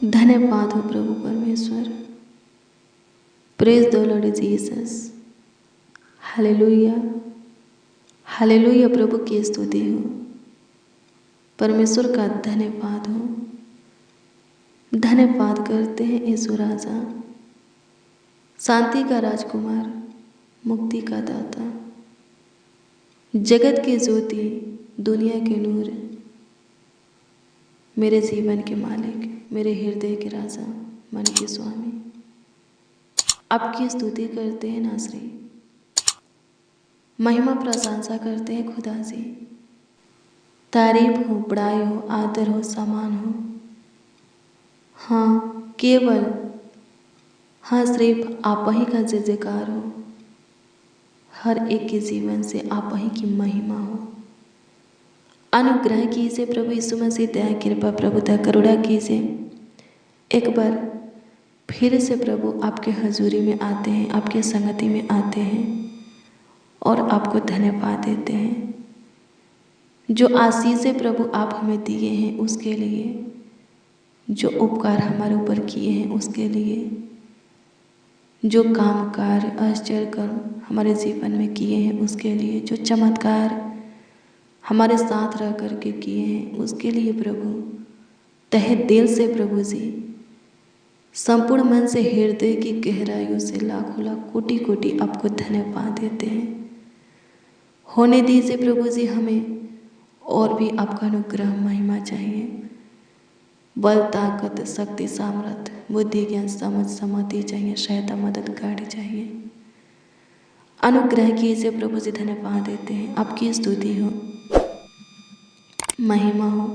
धन्यवाद हो प्रभु परमेश्वर। Praise the lord Jesus. Hallelujah, hallelujah. प्रभु की स्तुति हो, परमेश्वर का धन्यवाद हो। धन्यवाद करते हैं यीशु राजा, शांति का राजकुमार, मुक्ति का दाता, जगत की ज्योति, दुनिया के नूर, मेरे जीवन के मालिक, मेरे हृदय के राजा, मन के स्वामी। आपकी स्तुति करते हैं नासरी, महिमा प्रशंसा करते हैं खुदा जी। तारीफ हो, बड़ाई हो, आदर हो, सम्मान हो। हाँ, केवल हाँ सिर्फ आप ही का जय जयकार हो। हर एक के जीवन से आप ही की महिमा हो। अनुग्रह कीजिए प्रभु यीशु मसीह, दया कृपा प्रभुता करुणा कीजिए। एक बार फिर से प्रभु आपके हजूरी में आते हैं, आपके संगति में आते हैं और आपको धन्यवाद देते हैं। जो आशीषें प्रभु आप हमें दिए हैं उसके लिए, जो उपकार हमारे ऊपर किए हैं उसके लिए, जो काम कार्य आश्चर्य कर्म हमारे जीवन में किए हैं उसके लिए, जो चमत्कार हमारे साथ रह करके किए हैं उसके लिए प्रभु तहे दिल से प्रभु जी, संपूर्ण मन से, हृदय की गहराइयों से लाखों लाख कोटि कोटि आपको धन्यवाद देते हैं। होने दीजिए प्रभु जी हमें और भी आपका अनुग्रह महिमा चाहिए। बल, ताकत, शक्ति, सामर्थ, बुद्धि, ज्ञान, समझ, समाधि चाहिए, सहायता, मदद, गाड़ी चाहिए। अनुग्रह कीजिए प्रभु जी, धन्यवाद देते हैं। आपकी स्तुति हो, महिमा हो,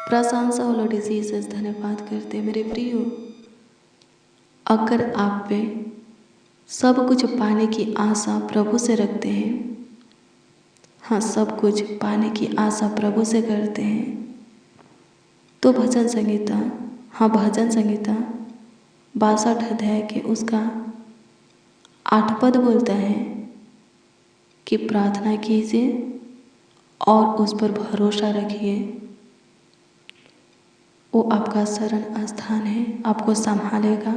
प्रशंसा हो लॉर्ड जीसस। धन्यवाद करते हैं मेरे प्रियो। अगर आप पे सब कुछ पाने की आशा प्रभु से रखते हैं, हाँ सब कुछ पाने की आशा प्रभु से करते हैं, तो भजन संगीता, हाँ भजन संगीता 62 अध्याय के उसका 8 पद बोलता है कि प्रार्थना कीजिए और उस पर भरोसा रखिए। वो आपका शरण स्थान है, आपको संभालेगा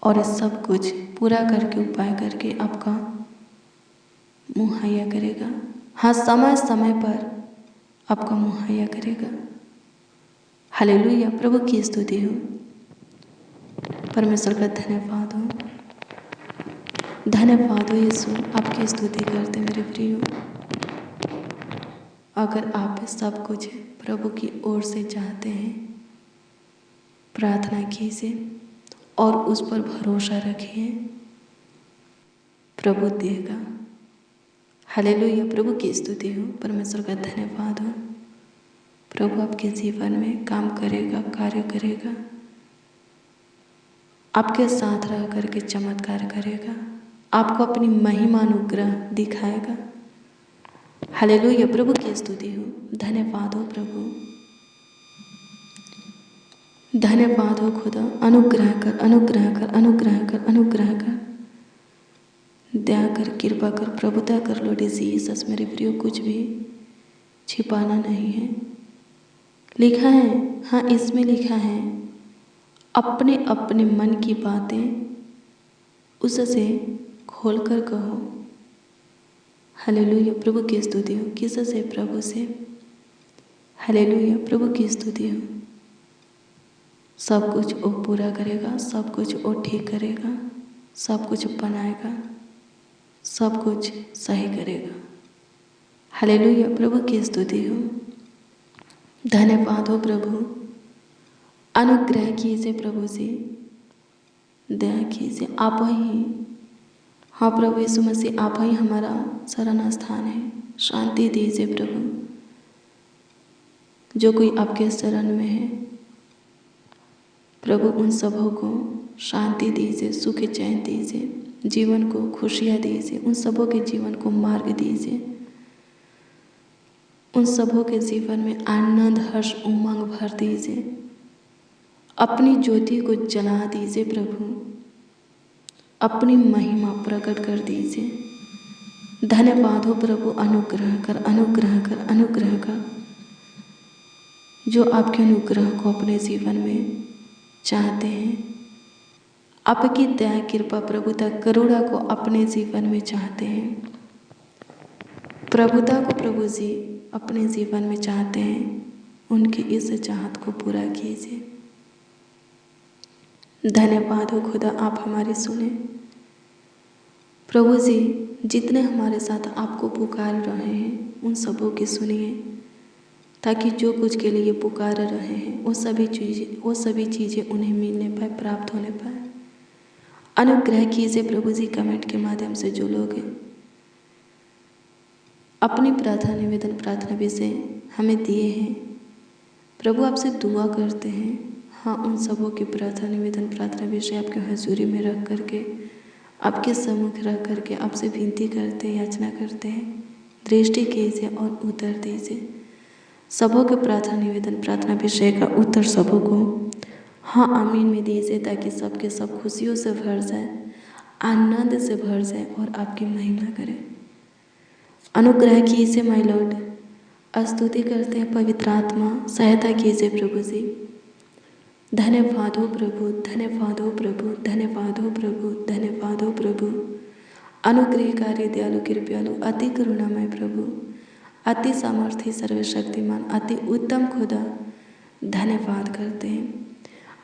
और सब कुछ पूरा करके, उपाय करके आपका मुहैया करेगा। हाँ, समय समय पर आपका मुहैया करेगा। हालेलुया, प्रभु की स्तुति हो, परमेश्वर का धन्यवाद हो। धन्यवाद हो यीशु, आपकी स्तुति करते मेरे प्रियो। अगर आप सब कुछ प्रभु की ओर से चाहते हैं, प्रार्थना कीजिए और उस पर भरोसा रखिए, प्रभु देगा। हालेलुया, प्रभु की स्तुति हो, परमेश्वर का धन्यवाद हो। प्रभु आपके जीवन में काम करेगा, कार्य करेगा, आपके साथ रह करके चमत्कार करेगा, आपको अपनी महिमा अनुग्रह दिखाएगा। हालेलुया, प्रभु की स्तुति हो, धन्यवाद हो प्रभु, धन्यवाद हो खुदा। अनुग्रह कर, अनुग्रह कर, अनुग्रह कर, अनुग्रह कर, दया कर, कृपा कर, प्रभुता कर लॉर्ड जीसस। मेरे प्रियो, कुछ भी छिपाना नहीं है। लिखा है, हाँ इसमें लिखा है, अपने अपने मन की बातें उससे खोलकर कहो। हालेलुया, प्रभु की स्तुति हो। किससे? प्रभु से। हालेलुया, प्रभु की स्तुति हो। सब कुछ वो पूरा करेगा, सब कुछ वो ठीक करेगा, सब कुछ बनाएगा, सब कुछ सही करेगा। हालेलुया, प्रभु की स्तुति हो। धन्यवाद हो प्रभु। अनुग्रह कीजिए प्रभु जी, दया कीजिए। आप ही, हाँ प्रभु यीशु मसीह, आप ही हमारा शरण स्थान है। शांति दीजिए प्रभु। जो कोई आपके शरण में है प्रभु, उन सबों को शांति दीजिए, सुख चैन दीजिए, जीवन को खुशियाँ दीजिए, उन सबों के जीवन को मार्ग दीजिए, उन सबों के जीवन में आनंद, हर्ष, उमंग भर दीजिए। अपनी ज्योति को जला दीजिए प्रभु, अपनी महिमा प्रकट कर दीजिए। धन्यवाद हो प्रभु। अनुग्रह कर, अनुग्रह कर, अनुग्रह कर। जो आपके अनुग्रह को अपने जीवन में चाहते हैं, आपकी दया कृपा प्रभुता करुणा को अपने जीवन में चाहते हैं, प्रभुता को प्रभु जी अपने जीवन में चाहते हैं, उनकी इस चाहत को पूरा कीजिए। धन्यवाद हो खुदा, आप हमारी सुने। प्रभु जी जितने हमारे साथ आपको पुकार रहे हैं उन सबों की सुनिए, ताकि जो कुछ के लिए पुकार रहे हैं वो सभी चीज़ें उन्हें मिलने पाए, प्राप्त होने पाए। अनुग्रह कीजिए प्रभु जी, कमेंट के माध्यम से जो लोग हैं अपनी प्रार्थना निवेदन प्रार्थना विषय हमें दिए हैं, प्रभु आपसे दुआ करते हैं। हाँ, उन सबों की प्रार्थना निवेदन प्रार्थना विषय आपके हजूरी में रख करके, आपके सम्मुख रख करके आपसे विनती करते हैं, याचना करते हैं। दृष्टि कीजिए और उत्तर दीजिए। सबों के प्रार्थना निवेदन प्रार्थना विषय का उत्तर सबों को हाँ आमीन में दीजिए, ताकि सबके सब खुशियों से भर जाए, आनंद से भर जाए और आपकी महिमा करें। अनुग्रह कीजिए माय लॉर्ड, स्तुति करते हैं पवित्र आत्मा, सहायता कीजिए प्रभु जी। धन्यवाद हो प्रभु, धन्यवाद हो प्रभु, धन्यवाद हो प्रभु, धन्यवाद हो प्रभु। अनुग्रहकारी दयालु कृपयालु अति करुणामय प्रभु, अति सामर्थ्य सर्वशक्तिमान अति उत्तम खुदा, धन्यवाद करते हैं।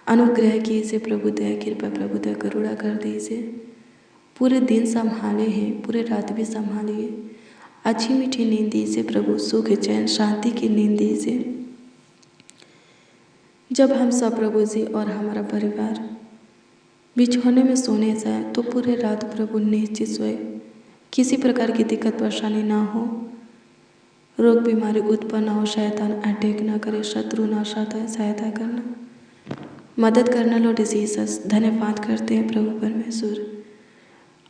अनुग्रह कीजिए प्रभु, दया कृपा प्रभु दया करुणा कर दीजिए। पूरे दिन संभाले हैं, पूरे रात भी संभालिए। अच्छी मीठी नींद दीजिए प्रभु, सुख चैन शांति की नींद दीजिए। जब हम सब प्रभु जी और हमारा परिवार बिछौने में सोने जाए तो पूरे रात प्रभु निश्चित सोए, किसी प्रकार की दिक्कत परेशानी ना हो, रोग बीमारी उत्पन्न ना हो, शैतान अटैक ना करे, शत्रु ना सहायता करना, मदद करना। लॉर्ड जीसस धन्यवाद करते हैं प्रभु परमेश्वर,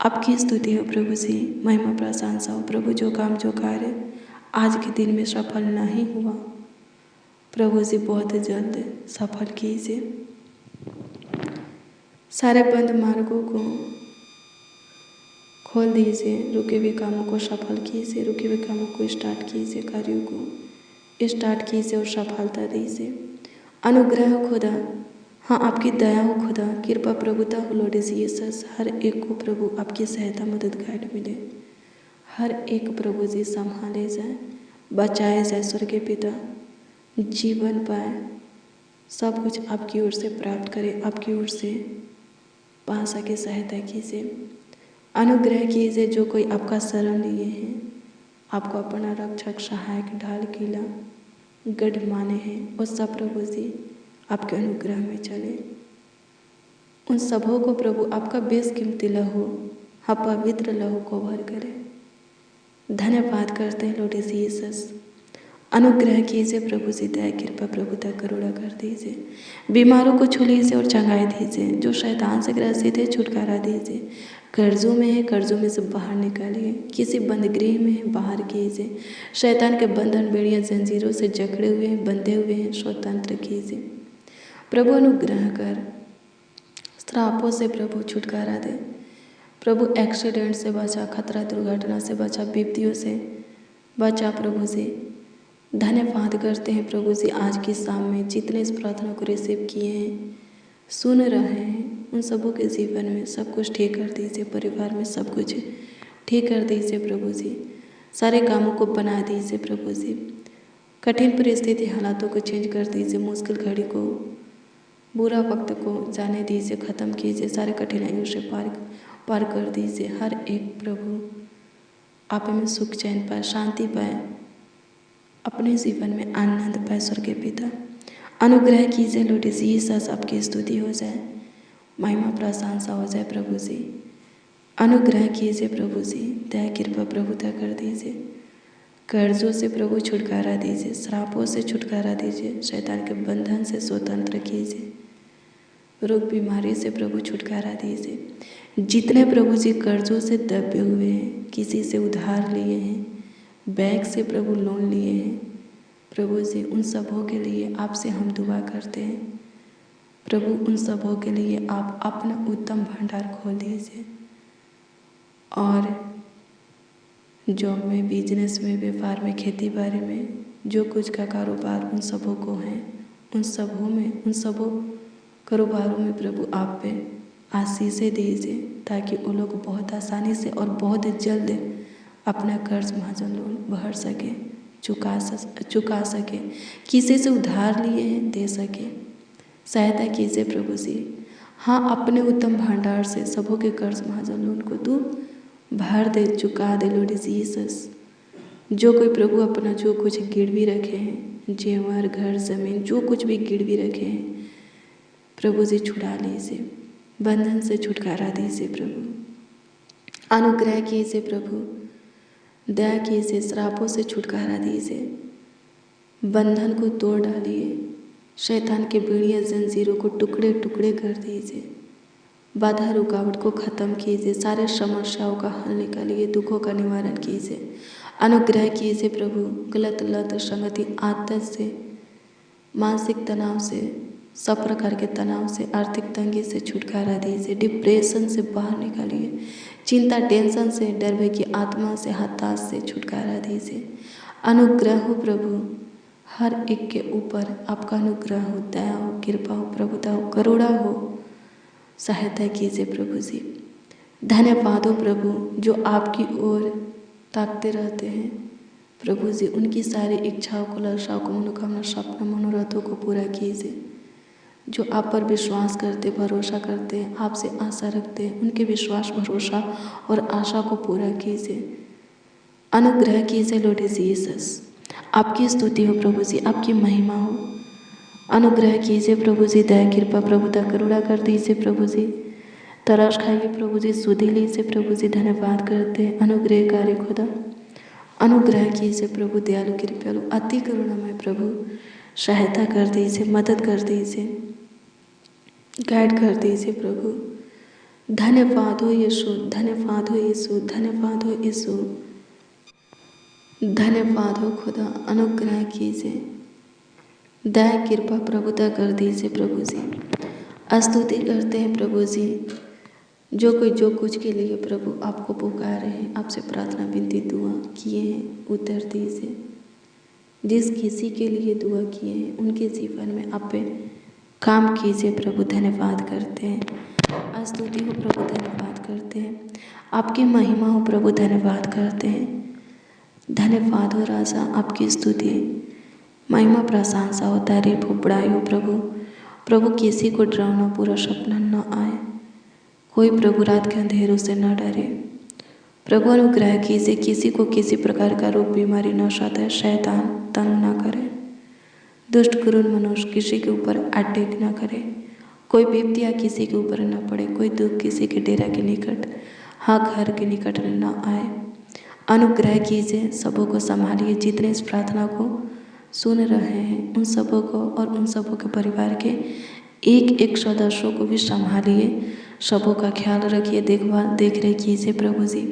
आपकी स्तुति हो प्रभु जी, महिमा प्रशंसा हो प्रभु। जो काम जो कार्य आज के दिन में सफल नहीं हुआ प्रभु जी बहुत जल्द सफल कीजिए। सारे बंद मार्गों को खोल दीजिए, रुके हुए कामों को सफल कीजिए, रुके हुए कामों को स्टार्ट कीजिए, कार्यों को स्टार्ट कीजिए और सफलता दीजिए। अनुग्रह हो खुदा, हाँ आपकी दया हो खुदा, कृपा प्रभुता हो लॉर्ड जीसस। हर एक को प्रभु आपकी सहायता मदद गाइड मिले, हर एक प्रभु जी संभाले जाए, बचाए जाए। स्वर्गीय पिता जीवन पाए, सब कुछ आपकी ओर से प्राप्त करें, आपकी ओर से पा सके, सहायता कीजिए। अनुग्रह कीजिए जो कोई आपका शरण लिए हैं, आपको अपना रक्षक सहायक ढाल किला गढ़ माने हैं, वो सब प्रभु जी आपके अनुग्रह में चले। उन सबों को प्रभु आपका बेशकीमती लहू, हाँ पवित्र लहू को भर करे। धन्यवाद करते हैं लॉर्ड जीसस। अनुग्रह कीजिए प्रभु जी, दया कृपा प्रभुता करुणा कर दीजिए। बीमारों को छू लीजिए और चंगाई दीजिए, जो शैतान से ग्रसित है छुटकारा दीजिए। कर्जों में है, कर्जों में से बाहर निकालिए। किसी बंद गृह में है, बाहर कीजिए। शैतान के बंधन बेड़ियां जंजीरों से जकड़े हुए हैं, बंधे हुए हैं, स्वतंत्र कीजिए प्रभु। अनुग्रह कर श्रापों से प्रभु छुटकारा दे प्रभु। एक्सीडेंट से बचा, खतरा दुर्घटना से बचा, विपत्तियों से बचा प्रभु जी। धन्यवाद करते हैं प्रभु जी, आज की शाम में जितने इस प्रार्थना को रिसीव किए हैं, सुन रहे हैं, उन सबों के जीवन में सब कुछ ठीक कर दीजिए, परिवार में सब कुछ ठीक कर दीजिए प्रभु जी। सारे कामों को बना दीजिए प्रभु जी। कठिन परिस्थिति हालातों को चेंज कर दीजिए, मुश्किल घड़ी को, बुरा वक्त को जाने दीजिए, ख़त्म कीजिए, सारे कठिनाइयों से पार कर दीजिए। हर एक प्रभु आप में सुख चैन पाए, शांति पाए, अपने जीवन में आनंद पाए। स्वर्गीय पिता अनुग्रह कीजिए लॉर्ड जीसस, आपकी स्तुति हो जाए, महिमा प्रशंसा हो जाए प्रभु जी। अनुग्रह कीजिए प्रभु जी, दया कृपा प्रभुता कर दीजिए। कर्जों से प्रभु छुटकारा दीजिए, श्रापों से छुटकारा दीजिए, शैतान के बंधन से स्वतंत्र कीजिए, रोग बीमारी से प्रभु छुटकारा दीजिए। जितने प्रभु जी कर्जों से दबे हुए हैं, किसी से उधार लिए हैं, बैंक से प्रभु लोन लिए हैं प्रभु जी, उन सबों के लिए आपसे हम दुआ करते हैं प्रभु। उन सबों के लिए आप अपना उत्तम भंडार खोल दीजिए, और जॉब में, बिजनेस में, व्यापार में, खेती बाड़ी में जो कुछ का कारोबार उन सबों को है, उन सबों कारोबारों में प्रभु आप पे आशीषें दीजिए, ताकि वो लोग बहुत आसानी से और बहुत जल्द अपना कर्ज महाजन लोन भर सके, चुका सके, किसी से उधार लिए हैं दे सके। सहायता कीजिए प्रभु जी। हाँ, अपने उत्तम भंडार से सबों के कर्ज महाजन लोन को तू भर दे, चुका दे लॉर्ड जीसस। जो कोई प्रभु अपना जो कुछ गिरवी रखे हैं, जेवर, घर, ज़मीन, जो कुछ भी गिरवी रखे हैं प्रभु जी छुड़ा लीजिए, बंधन से छुटकारा दीजिए प्रभु। अनुग्रह कीजिए प्रभु, दया कीजिए, श्रापों से छुटकारा दीजिए, बंधन को तोड़ डालिए, शैतान के बीड़िया जंजीरों को टुकड़े टुकड़े कर दीजिए, बाधा रुकावट को ख़त्म कीजिए, सारे समस्याओं का हल निकालिए, दुखों का निवारण कीजिए। अनुग्रह कीजिए प्रभु, गलत लत संगति आदत से, मानसिक तनाव से, सब प्रकार के तनाव से, आर्थिक तंगी से छुटकारा दीजिए, डिप्रेशन से बाहर निकालिए, चिंता टेंशन से, डर भय की आत्मा से, हताश से छुटकारा दीजिए। अनुग्रह हो प्रभु, हर एक के ऊपर आपका अनुग्रह हो, दया हो, कृपा हो, प्रभुता हो, करुणा हो। सहायता कीजिए प्रभु जी। धन्यवाद हो प्रभु, जो आपकी ओर ताकते रहते हैं प्रभु जी, उनकी सारी इच्छाओं को, लालसाओं को, मनोकामना, सपना, मनोरथों को पूरा कीजिए। जो आप पर विश्वास करते, भरोसा करते हैं, आपसे आशा रखते हैं, उनके विश्वास, भरोसा और आशा को पूरा कीजिए। अनुग्रह कीजिए लॉर्ड जीसस। आपकी स्तुति हो प्रभु जी, आपकी महिमा हो। अनुग्रह कीजिए प्रभु जी, दया कृपा प्रभुता करुणा कर दीजिए प्रभु जी। तरस खाइए प्रभु जी, सुधि लीजिए प्रभु जी, धन्यवाद करते हैं। अनुग्रहकारी खुदा, अनुग्रह कीजिए प्रभु, दयालु कृपालु अति करुणामय प्रभु, सहायता कर दीजिए, मदद कर दीजिए, गाइड कर दीजिए प्रभु। धन्यवाद हो यीशु, धन्यवाद हो यीशु, धन्यवाद हो यीशु, धन्यवाद हो खुदा। अनुग्रह कीजिए, दया कृपा प्रभुता कर दीजिए प्रभु जी। स्तुति करते हैं प्रभु जी, जो कोई जो कुछ के लिए प्रभु आपको पुकार रहे हैं, आपसे प्रार्थना विनती दुआ किए हैं, उत्तर दीजिए। जिस किसी के लिए दुआ किए हैं उनके जीवन में आप पे काम कीजिए प्रभु। धन्यवाद करते हैं, स्तुति हो प्रभु, धन्यवाद करते हैं, आपकी महिमा हो प्रभु, धन्यवाद करते हैं। धन्यवाद हो राजा, आपकी स्तुति, महिमा, प्रशंसा हो, तारीफ हो, बड़ाई हो प्रभु। प्रभु किसी को डरावना पूरा सपना न आए, कोई प्रभु रात के अंधेरों से न डरे प्रभु। अनुग्रह कीजिए, किसी को किसी प्रकार का रोग बीमारी न सताए, शैतान तंग न करे, दुष्ट क्रूर मनुष्य किसी के ऊपर अटैक न करे, कोई विपत्तियाँ किसी के ऊपर न पड़े, कोई दुख किसी के डेरा के निकट, हाँ घर के निकट न आए। अनुग्रह कीजिए, सबों को संभालिए, जितने इस प्रार्थना को सुन रहे हैं उन सबों को और उन सबों के परिवार के एक एक सदस्यों को भी संभालिए, सबों का ख्याल रखिए, देखभाल देख रेख कीजिए प्रभु जी।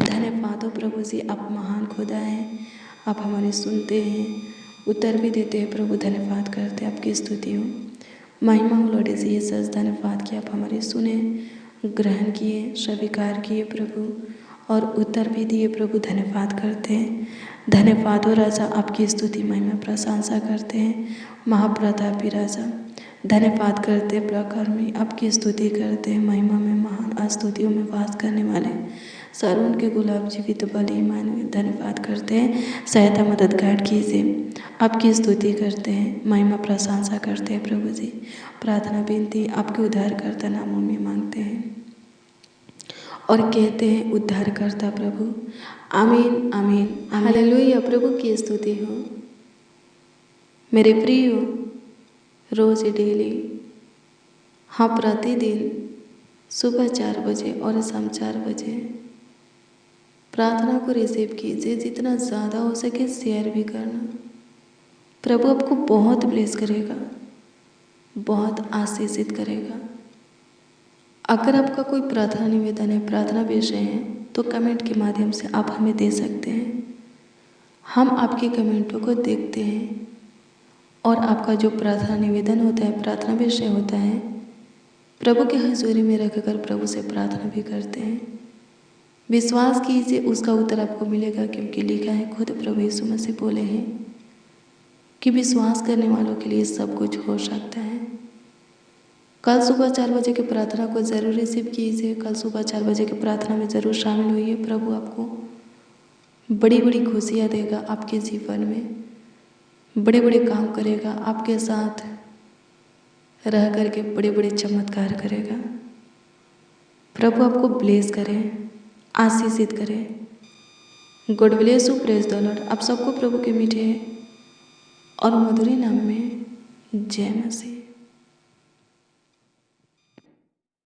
धन्यवाद हो प्रभु जी, आप महान खुदा हैं, आप हमारे सुनते हैं, उत्तर भी देते हैं प्रभु। धन्यवाद करते हैं, आपकी स्तुति हो, महिमा हो लॉर्ड जीसस। धन्यवाद कि आप हमारे सुने, ग्रहण किए, स्वीकार किए प्रभु और उत्तर भी दिए प्रभु। धन्यवाद करते हैं, धन्यवाद हो राजा, आपकी स्तुति, महिमा, प्रशंसा करते हैं महाप्रतापी राजा। धन्यवाद करते प्रकर्मी, आपकी स्तुति करते हैं, महिमा में महान स्तुतियों में वास करने वाले सारून के गुलाब जीवित बलि मानवीय। धन्यवाद करते हैं, सहायता मदद गाइड कीजिए, आपकी स्तुति करते हैं, महिमा प्रशंसा करते हैं प्रभु जी। प्रार्थना विनती आपके उद्धारकर्ता नामों में मांगते हैं और कहते हैं उद्धारकर्ता प्रभु, आमीन आमीन। हालेलुया, प्रभु की स्तुति हो। मेरे प्रिय रोज डेली, हाँ प्रतिदिन सुबह 4 बजे और शाम 4 बजे प्रार्थना को रिसीव कीजिए, जितना ज़्यादा हो सके शेयर भी करना। प्रभु आपको बहुत ब्लेस करेगा, बहुत आशीषित करेगा। अगर आपका कोई प्रार्थना निवेदन है, प्रार्थना विषय है, तो कमेंट के माध्यम से आप हमें दे सकते हैं। हम आपके कमेंटों को देखते हैं और आपका जो प्रार्थना निवेदन होता है, प्रार्थना विषय होता है, प्रभु के हजूरी में रखकर प्रभु से प्रार्थना भी करते हैं। विश्वास कीजिए उसका उत्तर आपको मिलेगा, क्योंकि लिखा है, खुद प्रभु यीशु मसीह बोले हैं, कि विश्वास करने वालों के लिए सब कुछ हो सकता है। कल सुबह 4 बजे की प्रार्थना को ज़रूर रिसीव कीजिए। कल सुबह 4 बजे की प्रार्थना में ज़रूर शामिल होइए। प्रभु आपको बड़ी बड़ी खुशियाँ देगा, आपके जीवन में बड़े बड़े काम करेगा, आपके साथ रह करके बड़े बड़े चमत्कार करेगा। प्रभु आपको ब्लेस करे, आशीषित करे। God bless you, praise the Lord. आप सबको प्रभु के मीठे और मधुर नाम में जय मसीह।